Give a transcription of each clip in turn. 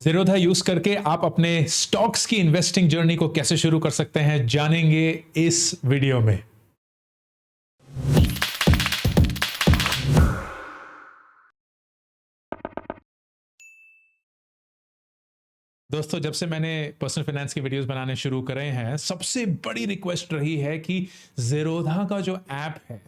Zerodha use करके आप अपने स्टॉक्स की इन्वेस्टिंग जर्नी को कैसे शुरू कर सकते हैं, जानेंगे इस वीडियो में। दोस्तों, जब से मैंने पर्सनल फाइनेंस की वीडियोस बनाने शुरू करे हैं, सबसे बड़ी रिक्वेस्ट रही है कि ज़ीरोधा का जो ऐप है,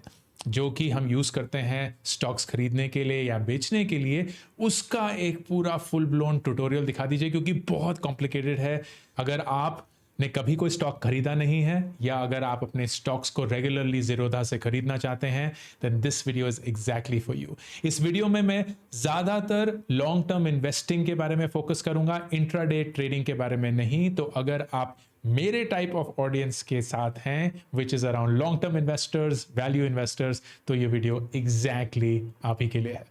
जो कि हम यूज़ करते हैं स्टॉक्स खरीदने के लिए या बेचने के लिए, उसका एक पूरा फुल ब्लोन ट्यूटोरियल दिखा दीजिए, क्योंकि बहुत कॉम्प्लिकेटेड है। अगर आप ने कभी कोई स्टॉक खरीदा नहीं है या अगर आप अपने स्टॉक्स को रेगुलरली ज़ीरोधा से खरीदना चाहते हैं, then this video is exactly for you. इस वीडियो में मैं ज़्यादातर लॉन्ग टर्म इन्वेस्टिंग के बारे में फोकस करूंगा, इंट्राडे ट्रेडिंग के बारे में नहीं। तो अगर आप मेरे टाइप ऑफ ऑडियंस के साथ हैं, which is around long term investors, value investors, तो ये वीडियो एग्जैक्टली आप ही के लिए है।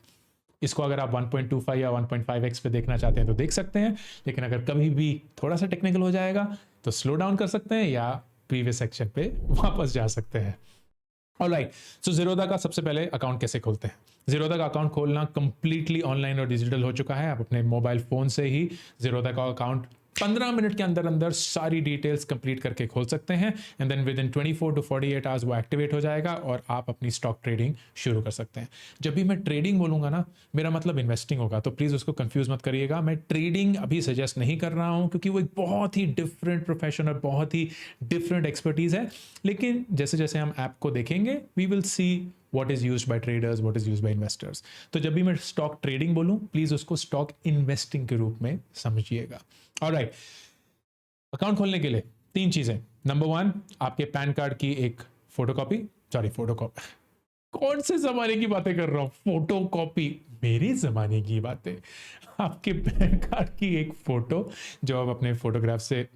इसको अगर आप 1.25 या 1.5x पे देखना चाहते हैं तो देख सकते हैं, लेकिन अगर कभी भी थोड़ा सा टेक्निकल हो जाएगा तो स्लो डाउन कर सकते हैं या प्रीवियस सेक्शन पे वापस जा सकते हैं। ऑलराइट, सो ज़ीरोधा का सबसे पहले अकाउंट कैसे खोलते हैं। ज़ीरोधा का अकाउंट खोलना कंप्लीटली ऑनलाइन और डिजिटल हो चुका है। आप अपने मोबाइल फोन से ही ज़ीरोधा का अकाउंट 15 मिनट के अंदर अंदर सारी डिटेल्स कंप्लीट करके खोल सकते हैं, and then within 24 to 48 hours वो एक्टिवेट हो जाएगा और आप अपनी स्टॉक ट्रेडिंग शुरू कर सकते हैं। जब भी मैं ट्रेडिंग बोलूंगा ना, मेरा मतलब इन्वेस्टिंग होगा, तो प्लीज़ उसको कंफ्यूज मत करिएगा। मैं ट्रेडिंग अभी सजेस्ट नहीं कर रहा हूं, क्योंकि वो एक बहुत ही डिफरेंट प्रोफेशन और बहुत ही डिफरेंट एक्सपर्टीज है। लेकिन जैसे जैसे हम ऐप को देखेंगे, we will see what is used by traders, what is used by investors। तो जब भी मैं स्टॉक ट्रेडिंग बोलूं, प्लीज उसको स्टॉक इन्वेस्टिंग के रूप में समझिएगा। ऑलराइट, अकाउंट खोलने के लिए 3 चीजें। नंबर 1, आपके पैन कार्ड की एक फोटोकॉपी, फोटोकॉपी कौन से जमाने की बातें कर रहा हूं, फोटोकॉपी मेरे जमाने की बातें। आपके पैन कार्ड की एक फोटो जो आप अपने फोटोग्राफ से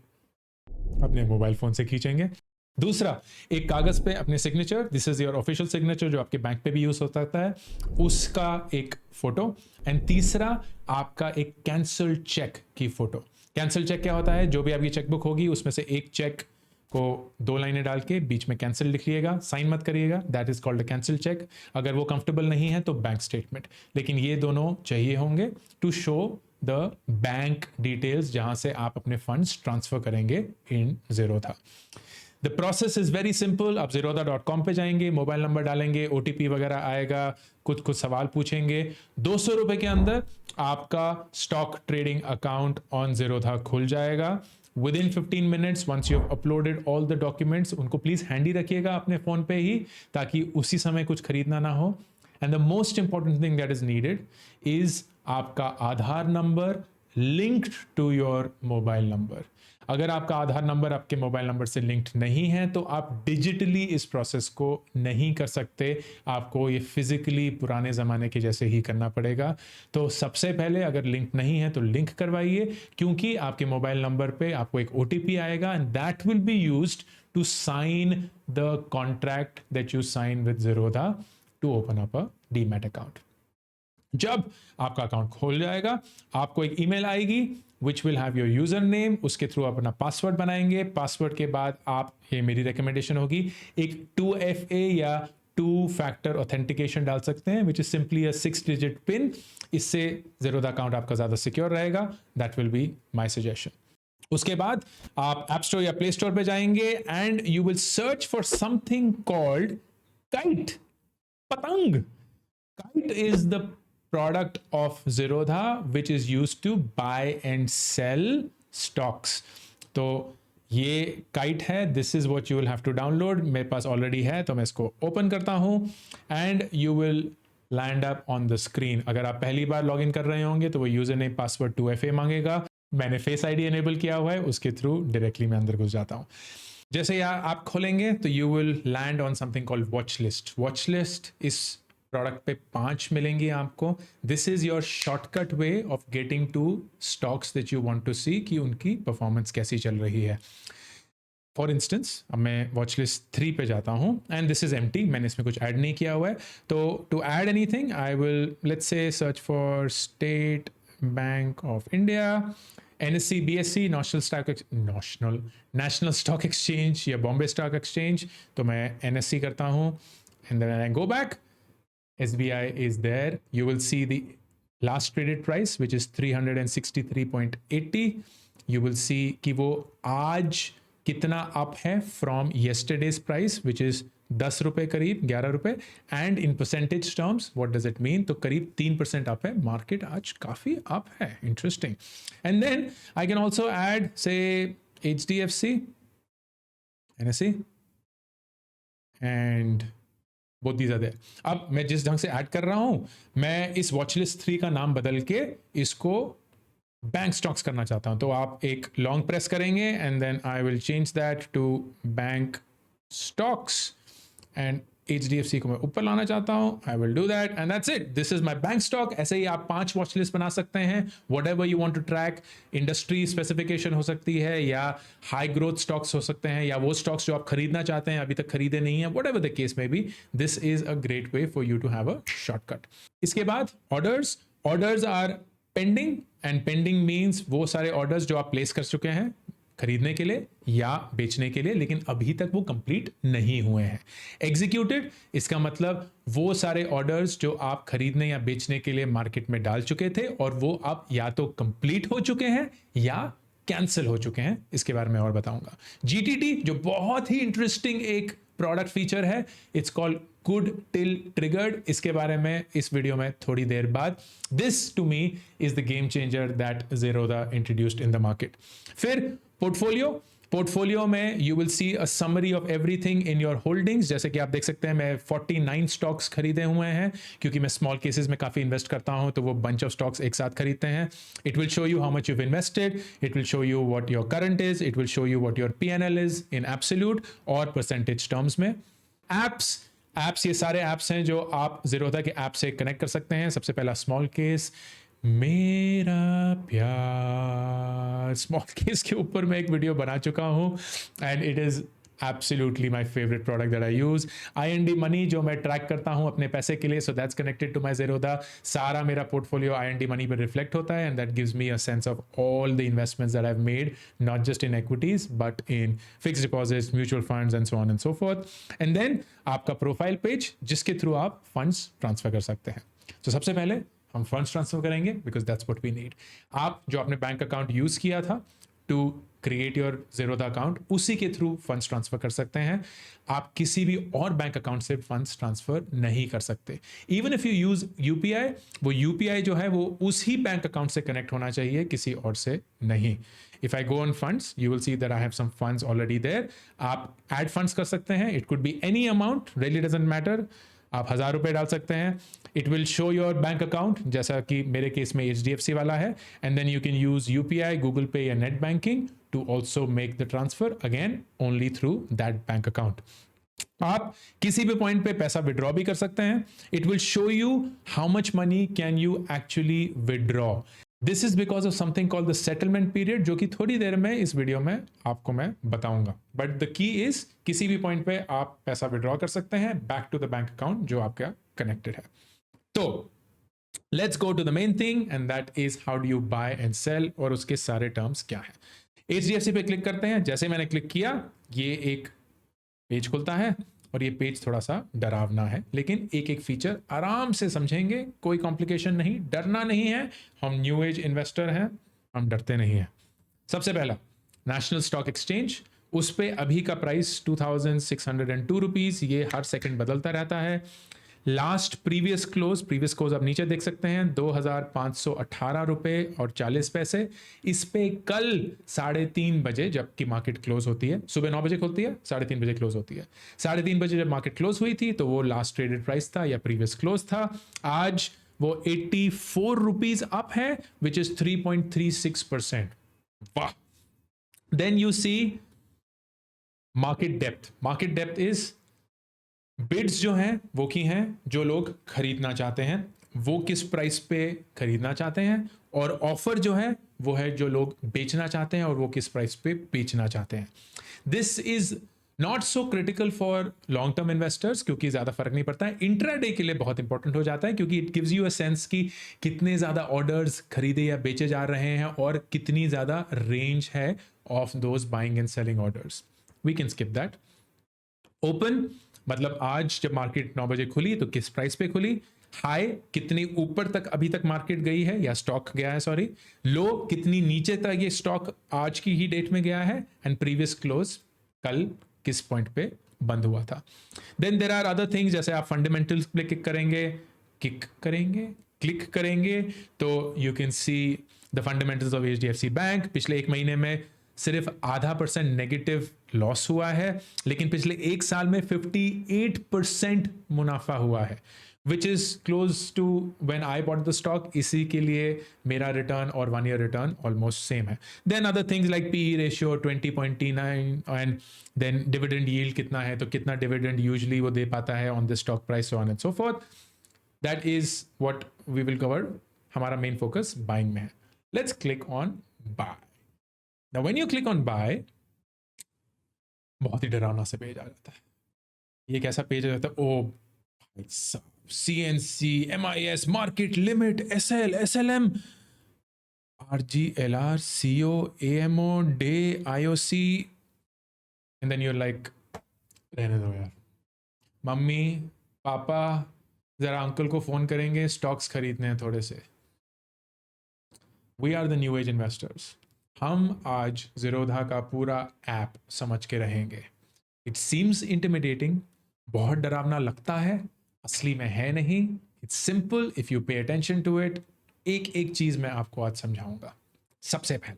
अपने मोबाइल फोन से खींचेंगे। दूसरा, एक कागज पे अपने signature, this is your official signature जो आपके बैंक पे भी यूज हो सकता है, उसका एक फोटो। एंड तीसरा, आपका एक कैंसल चेक की फोटो। कैंसल चेक क्या होता है? जो भी आपकी चेकबुक होगी उसमें से एक चेक को 2 लाइनें डाल के बीच में कैंसिल लिख लिएगा, साइन मत करिएगा, that is called a cancel cheque. अगर वो कंफर्टेबल नहीं है तो बैंक स्टेटमेंट, लेकिन ये दोनों चाहिए होंगे to show the bank details जहां से आप अपने फंड्स ट्रांसफर करेंगे in Zerodha. The process is very simple. आप ज़ीरोधा.com पे जाएंगे, मोबाइल नंबर डालेंगे, OTP वगैरह आएगा, कुछ कुछ सवाल पूछेंगे। 200 रुपए के अंदर आपका stock trading account on Zerodha खुल जाएगा। Within 15 minutes, once you have uploaded all the documents, उनको प्लीज हैंडी रखिएगा अपने फोन पे ही, ताकि उसी समय कुछ खरीदना ना हो। And the most important thing that is needed is आपका Aadhaar number linked to your mobile number. अगर आपका आधार नंबर आपके मोबाइल नंबर से लिंक्ड नहीं है तो आप डिजिटली इस प्रोसेस को नहीं कर सकते, आपको ये फिजिकली पुराने ज़माने के जैसे ही करना पड़ेगा। तो सबसे पहले अगर लिंक नहीं है तो लिंक करवाइए, क्योंकि आपके मोबाइल नंबर पे आपको एक OTP आएगा and that will be used to sign the contract that you sign with Zerodha to open up a demat account. जब आपका अकाउंट खोल जाएगा, आपको एक ईमेल आएगी which will have your user name, उसके थ्रू आप अपना पासवर्ड बनाएंगे। पासवर्ड के बाद आप, ये मेरी रिकमेंडेशन होगी, एक 2FA या 2 फैक्टर ऑथेंटिकेशन डाल सकते हैं, which is simply a 6 digit pin. इससे ज़ीरोधा अकाउंट आपका ज़्यादा सिक्योर रहेगा। That will be my suggestion. उसके बाद आप ऐप स्टोर या प्ले स्टोर पे जाएंगे and you will search for something called kite, पतंग। Kite is the product of Zerodha which is used to buy and sell stocks. तो ये Kite है, this is what you will have to download। मेरे पास already है तो मैं इसको open करता हूँ and you will land up on the screen. अगर आप पहली बार लॉग इन कर रहे होंगे तो वो यूजर नेम पासवर्ड 2FA मांगेगा। मैंने फेस आईडी एनेबल किया हुआ है, उसके थ्रू डायरेक्टली मैं अंदर घुस जाता हूँ। जैसे ही आप खोलेंगे तो you will land on something called watch list. Watch list इस प्रोडक्ट पे 5 मिलेंगे आपको। This is your shortcut way of getting to stocks that you want to see कि उनकी परफॉर्मेंस कैसी चल रही है। फॉर इंस्टेंस, अब मैं वॉच लिस्ट 3 पे जाता हूँ एंड दिस इज एम्प्टी, मैंने इसमें कुछ ऐड नहीं किया हुआ है। तो to add anything I will let's say search for State Bank of India, NSE, BSE, National Stock Exchange या बॉम्बे स्टॉक एक्सचेंज। तो मैं NSE करता हूँ and then I go back. SBI is there, you will see the last traded price which is 363.80, you will see कि वो आज कितना up है from yesterday's price which is 10 रुपए करीब 11 रुपए, and in percentage terms what does it mean, तो करीब 3% अप है, मार्केट आज काफी अप है, interesting. And then I can also add say HDFC, NSE and both these are there. अब मैं जिस ढंग से ऐड कर रहा हूं, मैं इस वॉचलिस्ट 3 का नाम बदल के इसको बैंक स्टॉक्स करना चाहता हूं, तो आप एक लॉन्ग प्रेस करेंगे and then I will change that to bank stocks, and HDFC को मैं ऊपर लाना चाहता हूं, I will do that and that's it, this is my bank stock. ऐसे ही आप 5 वॉच लिस्ट बना सकते हैं, whatever you want to track, industry specification हो सकती है, या हाई ग्रोथ स्टॉक्स हो सकते हैं, या वो स्टॉक्स जो आप खरीदना चाहते हैं अभी तक खरीदे नहीं है, whatever the case may be, this is a great way for you to have a shortcut. इसके बाद orders are pending, and pending means वो सारे ऑर्डर्स जो आप प्लेस कर चुके हैं खरीदने के लिए या बेचने के लिए, लेकिन अभी तक वो कंप्लीट नहीं हुए हैं। एग्जीक्यूटेड, इसका मतलब वो सारे ऑर्डर्स जो आप खरीदने या बेचने के लिए मार्केट में डाल चुके थे और वो अब या तो कंप्लीट हो चुके हैं या कैंसिल हो चुके हैं, इसके बारे में और बताऊंगा। GTT जो बहुत ही इंटरेस्टिंग एक प्रोडक्ट फीचर है, it's called good till triggered, इसके बारे में इस वीडियो में थोड़ी देर बाद। This to me is the game changer that Zerodha introduced in the market. फिर पोर्टफोलियो में you will see a summary of everything in your holdings, जैसे कि आप देख सकते हैं मैं 49 स्टॉक्स खरीदे हुए हैं, क्योंकि मैं स्मॉल केसेस में काफी इन्वेस्ट करता हूं, तो वो बंच ऑफ स्टॉक्स एक साथ खरीदते हैं। It will show you how much you've invested, it will show you what your current is, it will show you what your P&L is in absolute और percentage terms में। Apps ये सारे apps हैं जो आप Zerodha के app से connect कर सकते हैं। सबसे पहला स्मॉल केस, मेरा प्यार, स्मॉल केस के ऊपर मैं एक वीडियो बना चुका हूं, and it is absolutely my favourite product that I use. IND money जो मैं ट्रैक करता हूं अपने पैसे के लिए, so that's connected to my Zerodha। सारा मेरा पोर्टफोलियो IND मनी पर रिफ्लेक्ट होता है, and that gives me a sense of all the investments that I have made, not just in equities but in fixed deposits, mutual funds and so on and so fourth. And then आपका profile page जिसके through आप funds transfer कर सकते हैं। तो सबसे पहले हम फंड्स ट्रांसफर करेंगे because that's what we need. आप जो अपने बैंक अकाउंट यूज किया था to create your Zerodha account, उसी के थ्रू फंड्स ट्रांसफर कर सकते हैं। आप किसी भी और बैंक अकाउंट से फंड्स ट्रांसफर नहीं कर सकते। Even if you use UPI, वो UPI जो है वो उसी बैंक अकाउंट से कनेक्ट होना चाहिए, किसी और से नहीं। If I go on funds, you will see that I have some funds already there. आप add funds कर सकते हैं, it could be any amount, really doesn't matter। आप 1000 रुपए डाल सकते हैं। It will show your bank account, जैसा कि मेरे केस में HDFC वाला है, and then you can use UPI, Google pay या net banking to also make the transfer, again only through that bank account. आप किसी भी पॉइंट पे पैसा विड्रॉ भी कर सकते हैं। It will show you how much money can you actually withdraw. This is because of something called the settlement period, जो कि थोड़ी देर में इस वीडियो में आपको मैं बताऊंगा। बट द की इज किसी भी पॉइंट पे आप पैसा विड्रॉ कर सकते हैं back to the bank account जो आपका कनेक्टेड है। तो let's go to the main thing, and that is how do you buy and sell, और उसके सारे टर्म्स क्या है। HDFC पे क्लिक करते हैं। जैसे मैंने क्लिक किया, ये एक पेज खुलता है, और ये पेज थोड़ा सा डरावना है, लेकिन एक एक फीचर आराम से समझेंगे, कोई कॉम्प्लिकेशन नहीं, डरना नहीं है। हम न्यू एज इन्वेस्टर हैं, हम डरते नहीं हैं। सबसे पहला नेशनल स्टॉक एक्सचेंज, उस पे अभी का प्राइस 2602 रुपीज, ये हर सेकंड बदलता रहता है। लास्ट प्रीवियस क्लोज आप नीचे देख सकते हैं 2518 रुपए और 40 पैसे। इस पे कल 3:30 बजे, जबकि मार्केट क्लोज होती है, सुबह 9 बजे खुलती है, 3:30 बजे क्लोज होती है। 3:30 बजे जब मार्केट क्लोज हुई थी तो वो लास्ट ट्रेडेड प्राइस था या प्रीवियस क्लोज था। आज वो 84 रुपीज अप है, विच इज 3.36%। वाह। Then you see market depth is bids जो हैं वो की हैं जो लोग खरीदना चाहते हैं, वो किस प्राइस पे खरीदना चाहते हैं, और ऑफर जो है वो है जो लोग बेचना चाहते हैं और वो किस प्राइस पे बेचना चाहते हैं। This is not so critical for long term investors, क्योंकि ज्यादा फर्क नहीं पड़ता है। इंट्राडे के लिए बहुत इंपॉर्टेंट हो जाता है, क्योंकि it gives you a sense कि कितने ज्यादा ऑर्डर्स खरीदे या बेचे जा रहे हैं और कितनी ज्यादा रेंज है of those buying and selling orders. We can skip that. Open मतलब आज जब मार्केट 9 बजे खुली तो किस प्राइस पे खुली, हाई कितनी ऊपर तक अभी तक मार्केट गई है या स्टॉक गया है, सॉरी, लो कितनी नीचे तक ये स्टॉक आज की ही डेट में गया है, एंड प्रीवियस क्लोज कल किस पॉइंट पे बंद हुआ था। Then there are other things, जैसे आप फंडामेंटल्स पे क्लिक करेंगे तो you can see the fundamentals of HDFC bank. पिछले एक महीने में सिर्फ 0.5% नेगेटिव लॉस हुआ है, लेकिन पिछले एक साल में 58% मुनाफा हुआ है, which is close to when I bought the stock. इसी के लिए मेरा रिटर्न और 1 ईयर रिटर्न ऑलमोस्ट सेम है। Then other things like PE ratio 20.9 and then dividend yield कितना है, तो कितना डिविडेंड यूजुअली वो दे पाता है on the stock price, so on and so forth. That is what we will cover. हमारा मेन फोकस बाइंग में है। Let's click on buy. Now when you click on buy, बहुत ही डरावना सा पेज आ जाता है। ये कैसा पेज आ जाता है? ओ भाई साहब, CNC, MIS, market limit, SL, SLM, RGLR, CO, AMO, day, IOC, and then you're like, रहने दो यार, मम्मी पापा जरा अंकल को फोन करेंगे, स्टॉक्स खरीदने हैं थोड़े से। We are the new age investors. हम आज ज़ीरोधा का पूरा ऐप समझ के रहेंगे। इट सीम्स इंटिमिडेटिंग, बहुत डरावना लगता है, असली में है नहीं। It's simple if you pay attention to it. एक एक चीज मैं आपको आज समझाऊंगा। सबसे पहला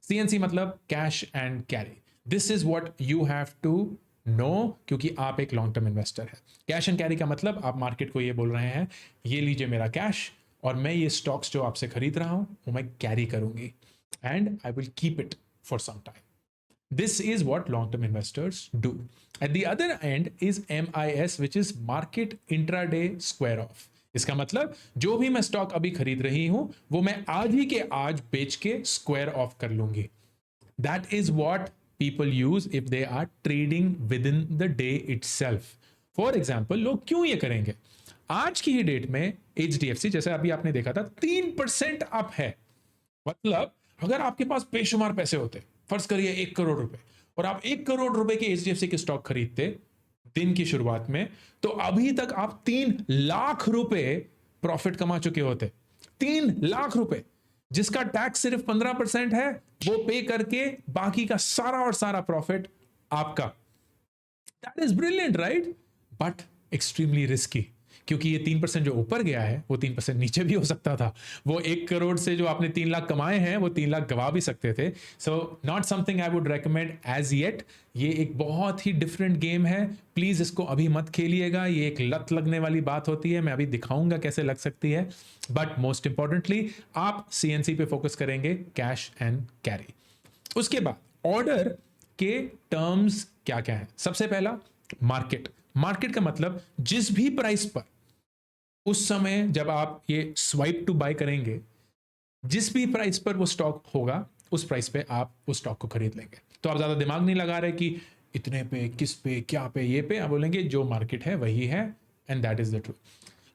CNC मतलब cash and carry. This is what you have to know, क्योंकि आप एक लॉन्ग टर्म इन्वेस्टर है। कैश एंड कैरी का मतलब आप मार्केट को ये बोल रहे हैं, ये लीजिए मेरा कैश और मैं ये स्टॉक्स जो आपसे खरीद रहा हूं वो मैं कैरी करूंगी and I will keep it for some time. This is what long-term investors do. At the other end is MIS, which is Market Intraday Square Off. इसका मतलब जो भी मैं स्टॉक अभी खरीद रही हूं वो मैं आज ही के आज बेच के स्क्वायर ऑफ कर लूंगी। That is what people use if they are trading within the day itself. For example, लोग क्यों ये करेंगे? आज की ही डेट में HDFC, जैसे अभी आपने देखा था, 3% अप है। मतलब अगर आपके पास बेशुमार पैसे होते, फर्ज करिए 1 करोड़ रुपए, और आप 1 करोड़ रुपए के HDFC के स्टॉक खरीदते दिन की शुरुआत में, तो अभी तक आप 3 लाख रुपए प्रॉफिट कमा चुके होते। 3 लाख रुपए, जिसका टैक्स सिर्फ 15% है, वो पे करके बाकी का सारा और सारा प्रॉफिट आपका। That is brilliant, right? But extremely risky, क्योंकि ये 3% जो ऊपर गया है वो 3% नीचे भी हो सकता था। वो 1 करोड़ से जो आपने 3 लाख कमाए हैं वो 3 लाख गवा भी सकते थे। So not something I would recommend as yet. ये एक बहुत ही डिफरेंट गेम है, प्लीज इसको अभी मत खेलिएगा। ये एक लत लगने वाली बात होती है, मैं अभी दिखाऊंगा कैसे लग सकती है। बट मोस्ट इंपॉर्टेंटली आप CNC पे फोकस करेंगे, कैश एंड कैरी। उसके बाद ऑर्डर के टर्म्स क्या क्या है? सबसे पहला मार्केट का मतलब जिस भी प्राइस पर उस समय जब आप ये स्वाइप टू बाय करेंगे, जिस भी प्राइस पर वो स्टॉक होगा उस प्राइस पे आप उस स्टॉक को खरीद लेंगे। तो आप ज्यादा दिमाग नहीं लगा रहे कि इतने पे, किस पे, क्या पे, ये पे। आप बोलेंगे जो मार्केट है वही है, and that is the truth.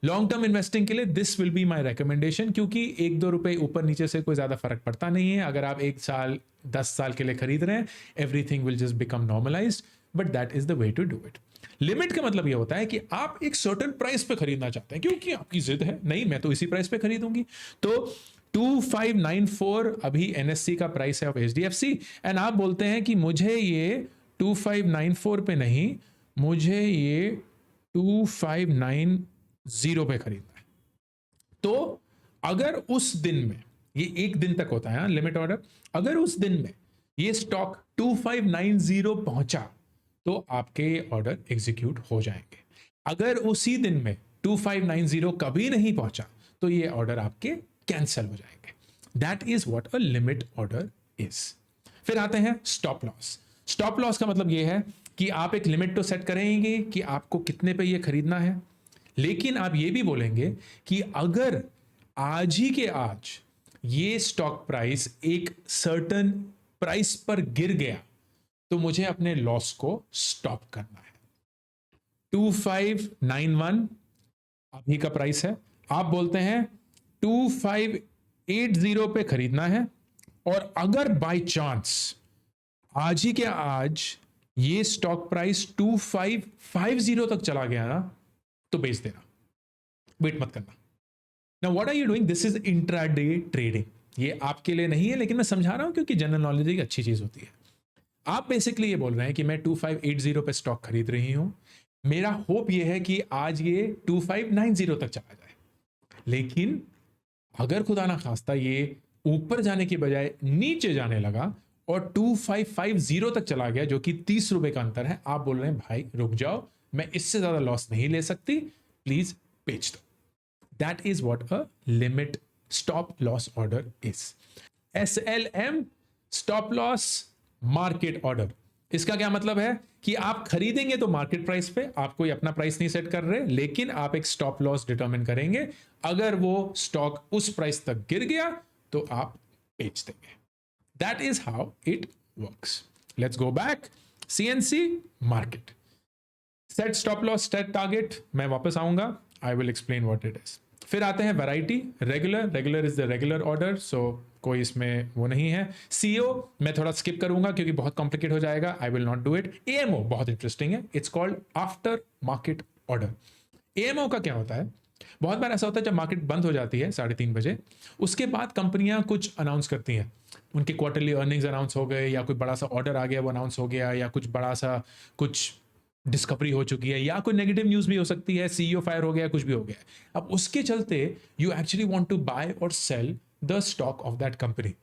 Long term investing के लिए this will be my recommendation, क्योंकि 1-2 रुपए ऊपर नीचे से कोई ज्यादा फर्क पड़ता नहीं है। अगर आप 1 साल 10 साल के लिए खरीद रहे हैं, everything will just become normalized, but that is the way to do it. Limit का मतलब यह होता है कि आप एक सर्टेन प्राइस पे खरीदना चाहते हैं, क्योंकि आपकी जिद है, नहीं मैं तो इसी प्राइस पे खरीदूंगी। तो 2594 अभी NSE का प्राइस है ऑफ HDFC, एंड आप बोलते हैं कि मुझे ये 2594 पे नहीं, मुझे ये 2590 पे खरीदना है। तो अगर उस दिन में, ये एक दिन तक होता है लिमिट ऑर्डर, अगर उस दिन में ये स्टॉक 2590 पहुंचा तो आपके ऑर्डर एग्जीक्यूट हो जाएंगे। अगर उसी दिन में 2590 कभी नहीं पहुंचा तो ये ऑर्डर आपके कैंसिल हो जाएंगे। That is what a limit order is. फिर आते हैं स्टॉप लॉस। स्टॉप लॉस का मतलब ये है कि आप एक लिमिट तो सेट करेंगे कि आपको कितने पे ये खरीदना है, लेकिन आप ये भी बोलेंगे कि अगर आज ही के आज ये स्टॉक प्राइस एक सर्टन प्राइस पर गिर गया तो मुझे अपने लॉस को स्टॉप करना है। 2591 अभी का प्राइस है, आप बोलते हैं 2580 पे खरीदना है, और अगर बाय चांस आज ही के आज ये स्टॉक प्राइस 2550 तक चला गया ना, तो बेच देना। वेट मत करना। Now what are you doing, this is intraday trading. ये आपके लिए नहीं है, लेकिन मैं समझा रहा हूं क्योंकि जनरल नॉलेज एक अच्छी चीज होती है। आप बेसिकली ये बोल रहे हैं कि मैं 2580 पे स्टॉक खरीद रही हूं, मेरा होप ये है कि आज ये 2590 तक चला जाए, लेकिन अगर खुदा ना खास्ता ये ऊपर जाने की बजाय नीचे जाने लगा और 2550 तक चला गया, जो कि 30 रुपए का अंतर है, आप बोल रहे हैं भाई रुक जाओ, मैं इससे ज्यादा लॉस नहीं ले सकती, प्लीज बेच दो। That is what a limit stop loss order is. SLM, stop loss market order. इसका क्या मतलब है कि आप खरीदेंगे तो मार्केट प्राइस पे, आप कोई अपना प्राइस नहीं सेट कर रहे, लेकिन आप एक स्टॉप लॉस डिटरमिन करेंगे। अगर वो स्टॉक उस प्राइस तक गिर गया तो आप बेच देंगे। That is how it works. Let's go back. CNC market, set stop loss, set target, मैं वापस आऊंगा, I will explain what it is. फिर आते हैं variety, regular, regular is the regular order, so कोई इसमें वो नहीं है। CO मैं थोड़ा स्किप करूंगा क्योंकि बहुत कॉम्प्लिकेट हो जाएगा, I will not do it. AMO बहुत इंटरेस्टिंग है, it's called after market order. AMO का क्या होता है, बहुत बार ऐसा होता है जब मार्केट बंद हो जाती है 3:30 बजे, उसके बाद कंपनियां कुछ अनाउंस करती हैं, उनके क्वार्टरली अर्निंग्स अनाउंस हो गए, या कोई बड़ा सा ऑर्डर आ गया वो अनाउंस हो गया, या कुछ बड़ा सा कुछ डिस्कवरी हो चुकी है, या कोई नेगेटिव न्यूज भी हो सकती है, CEO फायर हो गया, कुछ भी हो गया। अब उसके चलते you actually want to buy और sell the stock of that company,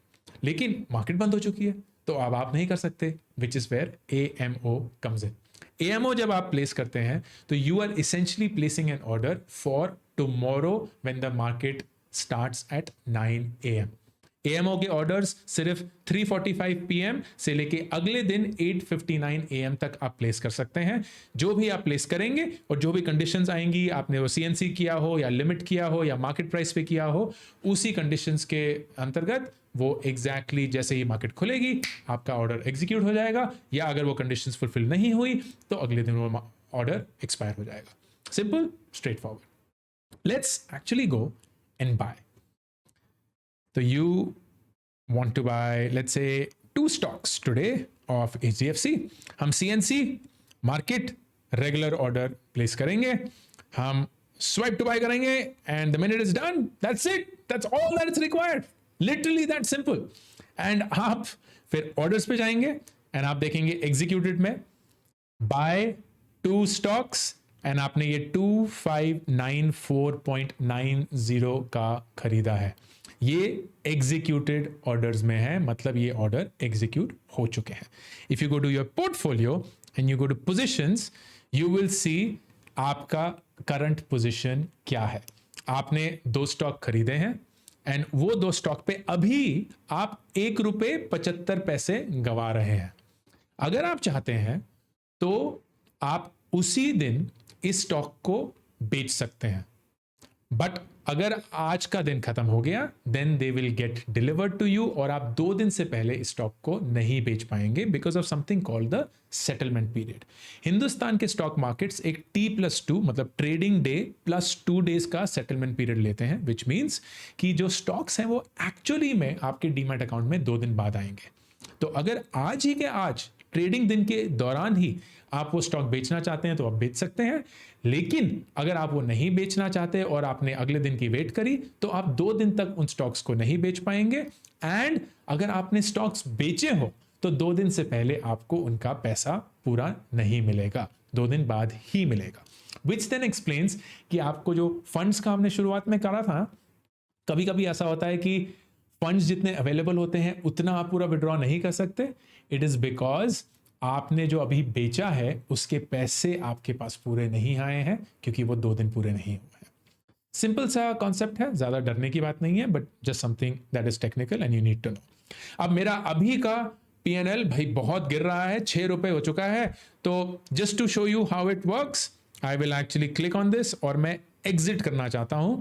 लेकिन मार्केट बंद हो चुकी है, तो अब आप नहीं कर सकते, which is where AMO comes in. AMO जब आप प्लेस करते हैं तो you are essentially placing an order for tomorrow when the market starts at 9 AM। AMO के ऑर्डर्स सिर्फ 3:45 PM से लेके अगले दिन 8:59 AM तक आप प्लेस कर सकते हैं। जो भी आप प्लेस करेंगे और जो भी कंडीशंस आएंगी, आपने वो CNC किया हो या लिमिट किया हो या मार्केट प्राइस पे किया हो, उसी कंडीशंस के अंतर्गत वो एग्जैक्टली जैसे ही मार्केट खुलेगी आपका ऑर्डर एग्जीक्यूट हो जाएगा, या अगर वो कंडीशंस फुलफिल नहीं हुई तो अगले दिन वो ऑर्डर एक्सपायर हो जाएगा। Simple, straightforward. Let's actually go and buy. So you want to buy, let's say, 2 stocks today of HDFC. हम CNC market regular order place करेंगे, हम स्वाइप टू बाय करेंगे, and the minute is done, that's it, that's all that is required, literally that simple. And आप फिर orders पे जाएंगे and आप देखेंगे एग्जीक्यूटेड में बाय 2 स्टॉक्स, एंड आपने ये 2594.90 का खरीदा है। ये एग्जीक्यूटेड ऑर्डर्स में है, मतलब ये ऑर्डर एग्जीक्यूट हो चुके हैं। If you go to your portfolio and you go to positions, you will see आपका करंट पोजीशन क्या है। आपने 2 स्टॉक खरीदे हैं एंड वो 2 स्टॉक पे अभी आप ₹1.75 गवा रहे हैं। अगर आप चाहते हैं तो आप उसी दिन इस स्टॉक को बेच सकते हैं, बट अगर आज का दिन खत्म हो गया then they will get delivered to you, और आप 2 दिन से पहले इस स्टॉक को नहीं बेच पाएंगे because of something called the settlement period. Hindustan के स्टॉक मार्केट्स एक T+2 मतलब ट्रेडिंग डे प्लस 2 डेज का सेटलमेंट पीरियड लेते हैं, विच मीन्स कि जो स्टॉक्स हैं वो एक्चुअली में आपके डीमैट अकाउंट में 2 दिन बाद आएंगे। तो अगर आज ही के आज ट्रेडिंग दिन के दौरान ही आप वो स्टॉक बेचना चाहते हैं तो आप बेच सकते हैं, लेकिन अगर आप वो नहीं बेचना चाहते और आपने अगले दिन की वेट करी तो आप 2 दिन तक उन स्टॉक्स को नहीं बेच पाएंगे, एंड अगर आपने स्टॉक्स बेचे हो तो 2 दिन से पहले आपको उनका पैसा पूरा नहीं मिलेगा, 2 दिन बाद ही मिलेगा। विच देन एक्सप्लेन्स कि आपको जो फंड्स का हमने शुरुआत में करा था, कभी कभी ऐसा होता है कि फंड्स जितने अवेलेबल होते हैं उतना आप पूरा विड्रॉ नहीं कर सकते। इट इज बिकॉज आपने जो अभी बेचा है उसके पैसे आपके पास पूरे नहीं आए हैं, क्योंकि वो 2 दिन पूरे नहीं हुए हैं। सिंपल सा कॉन्सेप्ट है, ज्यादा डरने की बात नहीं है, but just something that is technical and you need to know. अब मेरा अभी का P&L भाई बहुत गिर रहा है, ₹6 हो चुका है, तो just to show you how it works I will actually click on this, और मैं एग्जिट करना चाहता हूं।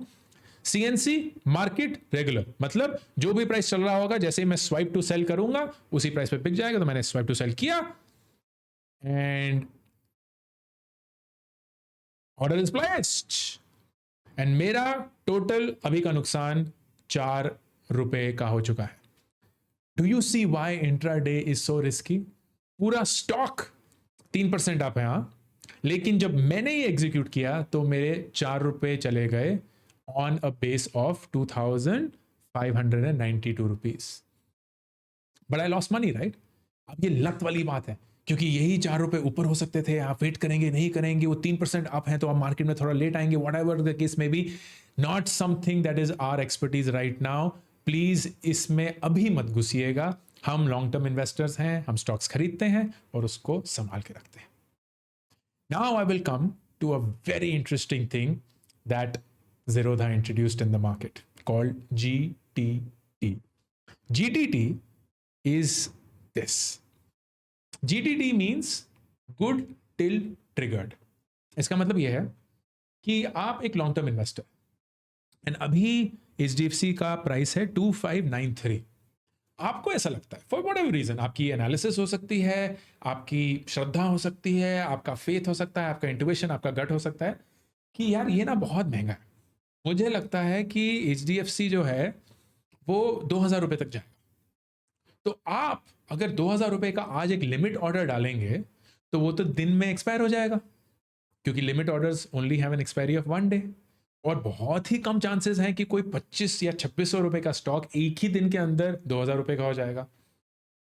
CNC मार्केट रेगुलर मतलब जो भी प्राइस चल रहा होगा, जैसे ही मैं स्वाइप टू सेल करूंगा उसी प्राइस पे बिक जाएगा, तो मैंने स्वाइप टू सेल किया and order is placed, and मेरा टोटल अभी का नुकसान ₹4 का हो चुका है। Do you see why intraday is so risky? पूरा स्टॉक 3% अप है, हाँ, लेकिन जब मैंने ये एग्जीक्यूट किया तो मेरे 4 रुपए चले गए on a base of 2592 rupees, but I lost money, right? अब ये लत वाली बात है, क्योंकि यही 4 रुपए ऊपर हो सकते थे, आप वेट करेंगे नहीं करेंगे, वो 3% अप है तो आप मार्केट में थोड़ा लेट आएंगे, whatever the case may be, not something that is our expertise right now. Please इसमें अभी मत घुसिएगा। हम लॉन्ग टर्म इन्वेस्टर्स हैं, हम स्टॉक्स खरीदते हैं और उसको संभाल के रखते हैं। Now I will come to a very interesting thing that Zerodha introduced in the market called GTT. GTT is this. GTT means good till triggered. इसका मतलब यह है कि आप एक लॉन्ग टर्म इन्वेस्टर एंड अभी HDFC का प्राइस है 2593। आपको ऐसा लगता है फॉर वट एवर रीजन, आपकी एनालिसिस हो सकती है, आपकी श्रद्धा हो सकती है, आपका फेथ हो सकता है, आपका इंट्यूशन, आपका गट हो सकता है कि यार ये ना बहुत महंगा है, मुझे लगता है कि HDFC जो है वो 2000 रुपए तक जाएगा। तो आप अगर 2000 रुपए का आज एक लिमिट ऑर्डर डालेंगे तो वो तो दिन में एक्सपायर हो जाएगा, क्योंकि limit orders only have an expiry of 1 day, और बहुत ही कम चांसेस हैं कि कोई 25 या 2600 रुपए का स्टॉक एक ही दिन के अंदर 2000 रुपए का हो जाएगा।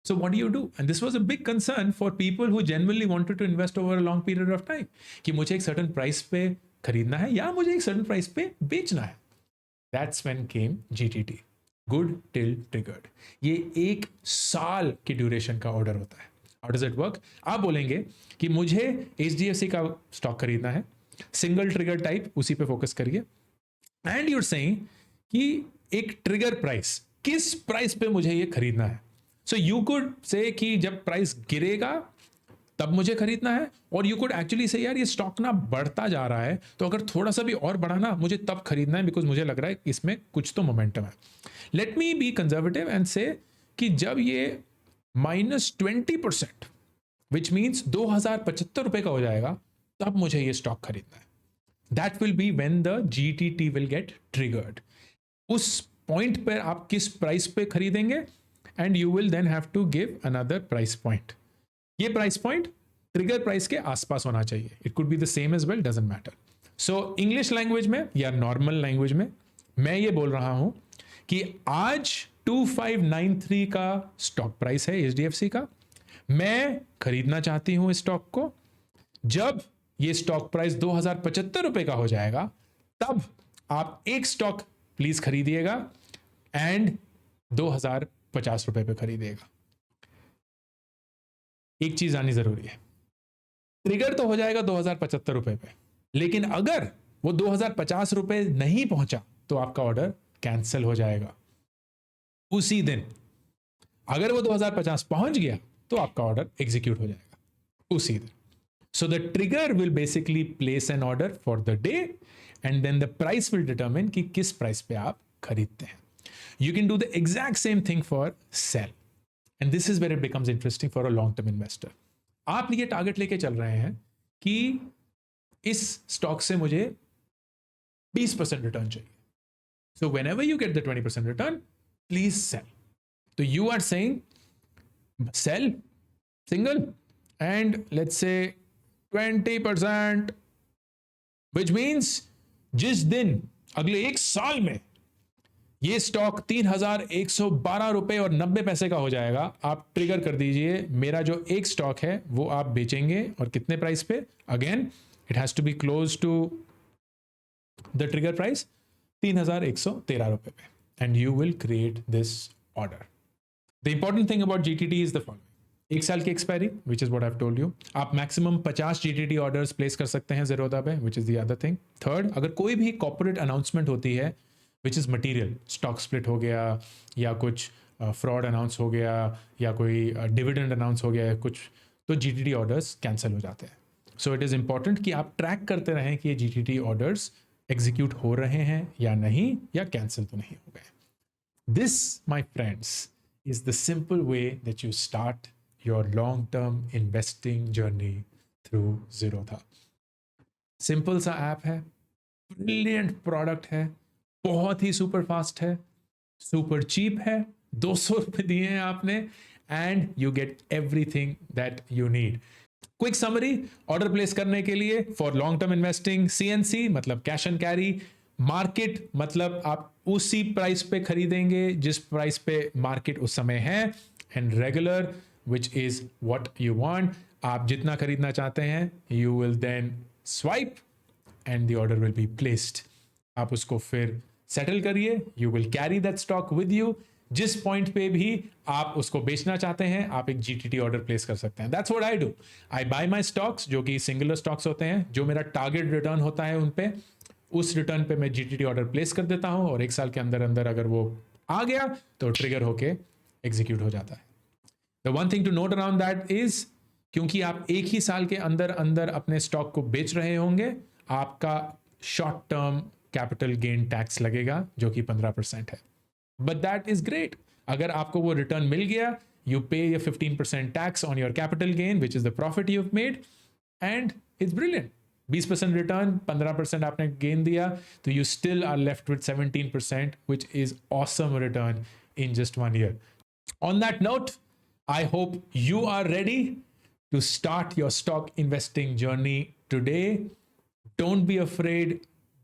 So what do you do? And this was a big concern for people who genuinely wanted to invest over a long period of time, कि मुझे एक सर्टेन प्राइस पे खरीदना है या मुझे एक सर्टेन प्राइस पे बेचना है। That's when came GTT, good till triggered। ये 1 साल की ड्यूरेशन का ऑर्डर होता है। How does it work? आप बोलेंगे कि मुझे HDFC का स्टॉक खरीदना है, सिंगल ट्रिगर टाइप, उसी पे फोकस करिए, एंड यूर सेइंग कि एक ट्रिगर प्राइस, किस प्राइस पे मुझे ये खरीदना है। सो यू कुड से कि जब प्राइस गिरेगा तब मुझे खरीदना है, और यू कुड एक्चुअली से यार ये स्टॉक ना बढ़ता जा रहा है तो अगर थोड़ा सा भी और बढ़ा ना मुझे तब खरीदना है, बिकॉज मुझे लग रहा है इसमें कुछ तो मोमेंटम है। Let me B conservative and से कि जब ये -20% विच मीन्स 2075 रुपए का हो जाएगा तब मुझे ये स्टॉक खरीदना है। That will be when the GTT will get triggered. उस पॉइंट पर आप किस प्राइस पे खरीदेंगे, and you will then have to give another price point. ये प्राइस पॉइंट ट्रिगर प्राइस के आसपास होना चाहिए, it could be the same as well, doesn't matter. So English language में या नॉर्मल लैंग्वेज में मैं ये बोल रहा हूं कि आज 2593 का स्टॉक प्राइस है HDFC का, मैं खरीदना चाहती हूं इस स्टॉक को। जब ये स्टॉक प्राइस 2075 रुपए का हो जाएगा तब आप एक स्टॉक प्लीज खरीदिएगा एंड 2050 रुपए पे खरीदिएगा। एक चीज आनी जरूरी है, ट्रिगर तो हो जाएगा 2075 रुपए पे, लेकिन अगर वो 2050 रुपए नहीं पहुंचा तो आपका ऑर्डर कैंसिल हो जाएगा उसी दिन। अगर वो 2050 पहुंच गया तो आपका ऑर्डर एग्जीक्यूट हो जाएगा उसी दिन। So the trigger will basically place an order for the day and then the price will determine कि किस प्राइस पे आप खरीदते हैं। You can do the exact same thing for sell and this is where it becomes interesting for a long term investor। आप ये target लेके चल रहे हैं कि इस स्टॉक से मुझे 20% रिटर्न चाहिए। So whenever you get the 20% return, please sell। तो you are saying sell single and let's say 20%, which means जिस दिन अगले 1 साल में ये स्टॉक 3112 रुपए और 90 पैसे का हो जाएगा, आप ट्रिगर कर दीजिए मेरा जो एक स्टॉक है वो आप बेचेंगे, और कितने प्राइस पे? Again it has to be close to the trigger price 3113 रुपए पे, and you will create this order. The important thing about GTT is the following. 1 साल की expiry, which is what I have told you. आप maximum 50 GTT orders place कर सकते हैं Zerodha पे, which is the other thing. Third, अगर कोई भी कॉर्पोरेट अनाउंसमेंट होती है which is material, stock split हो गया या कुछ फ्रॉड अनाउंस हो गया या कोई डिविडेंड अनाउंस हो गया कुछ, तो GTT ऑर्डर्स कैंसिल हो जाते हैं। सो इट इज़ इंपॉर्टेंट कि आप ट्रैक करते रहें कि ये GTT ऑर्डर्स एग्जीक्यूट हो रहे हैं या नहीं, या कैंसिल तो नहीं हो गए। This my friends is the simple way that you start your long-term investing journey through Zerodha। Simple सा ऐप है, ब्रिलियंट प्रोडक्ट है, बहुत ही सुपर फास्ट है, सुपर चीप है, 200 रुपये दिए हैं आपने, and you get everything that you need. Quick summary, order place करने के लिए for long term investing CNC मतलब कैश एंड कैरी, मार्केट मतलब आप उसी प्राइस पे खरीदेंगे जिस प्राइस पे मार्केट उस समय है, and regular which is what you want, आप जितना खरीदना चाहते हैं you will then swipe and the order will be placed. आप उसको फिर सेटल करिए, you will carry that stock with you. जिस पॉइंट पे भी आप उसको बेचना चाहते हैं आप एक GTT ऑर्डर प्लेस कर सकते हैं। That's what I do. I buy my stocks जो कि सिंगुलर स्टॉक्स होते हैं, जो मेरा टारगेट रिटर्न होता है उन पे, उस रिटर्न पे मैं GTT ऑर्डर प्लेस कर देता हूं और 1 साल के अंदर अंदर अगर वो आ गया तो ट्रिगर होके एग्जीक्यूट हो जाता है। The one thing to note around that is, क्योंकि आप एक ही साल के अंदर अंदर अपने स्टॉक को बेच रहे होंगे, आपका short term capital gain tax लगेगा जो कि 15% है। But that is great. अगर आपको वो रिटर्न मिल गया, you pay your 15% tax on your capital gain which is the profit you have made, and it's brilliant. 20% return, 15% आपने गेन दिया, तो you still are left with 17%, which is awesome return in just 1 year. On that note, I hope you are ready to start your stock investing journey today. Don't be afraid.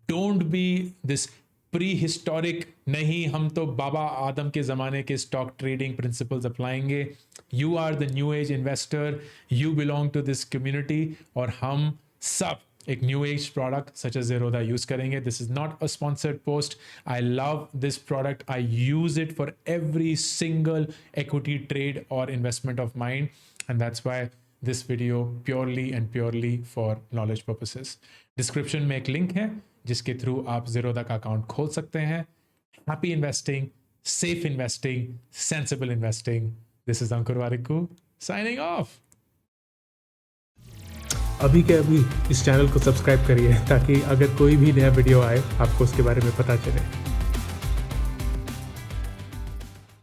Don't be this prehistoric, नहीं हम तो बाबा आदम के ज़माने के stock trading principles अप्लाएंगे। You are the new age investor. You belong to this community और हम सब एक new age product such as Zerodha use करेंगे। This is not a sponsored post. I love this product. I use it for every single equity trade or investment of mine, and that's why this video purely and purely for knowledge purposes. Description में एक link है जिसके through आप Zerodha का account खोल सकते हैं। Happy investing, safe investing, sensible investing. This is Ankur Warikoo signing off. अभी के अभी इस चैनल को सब्सक्राइब करिए ताकि अगर कोई भी नया वीडियो आए आपको उसके बारे में पता चले।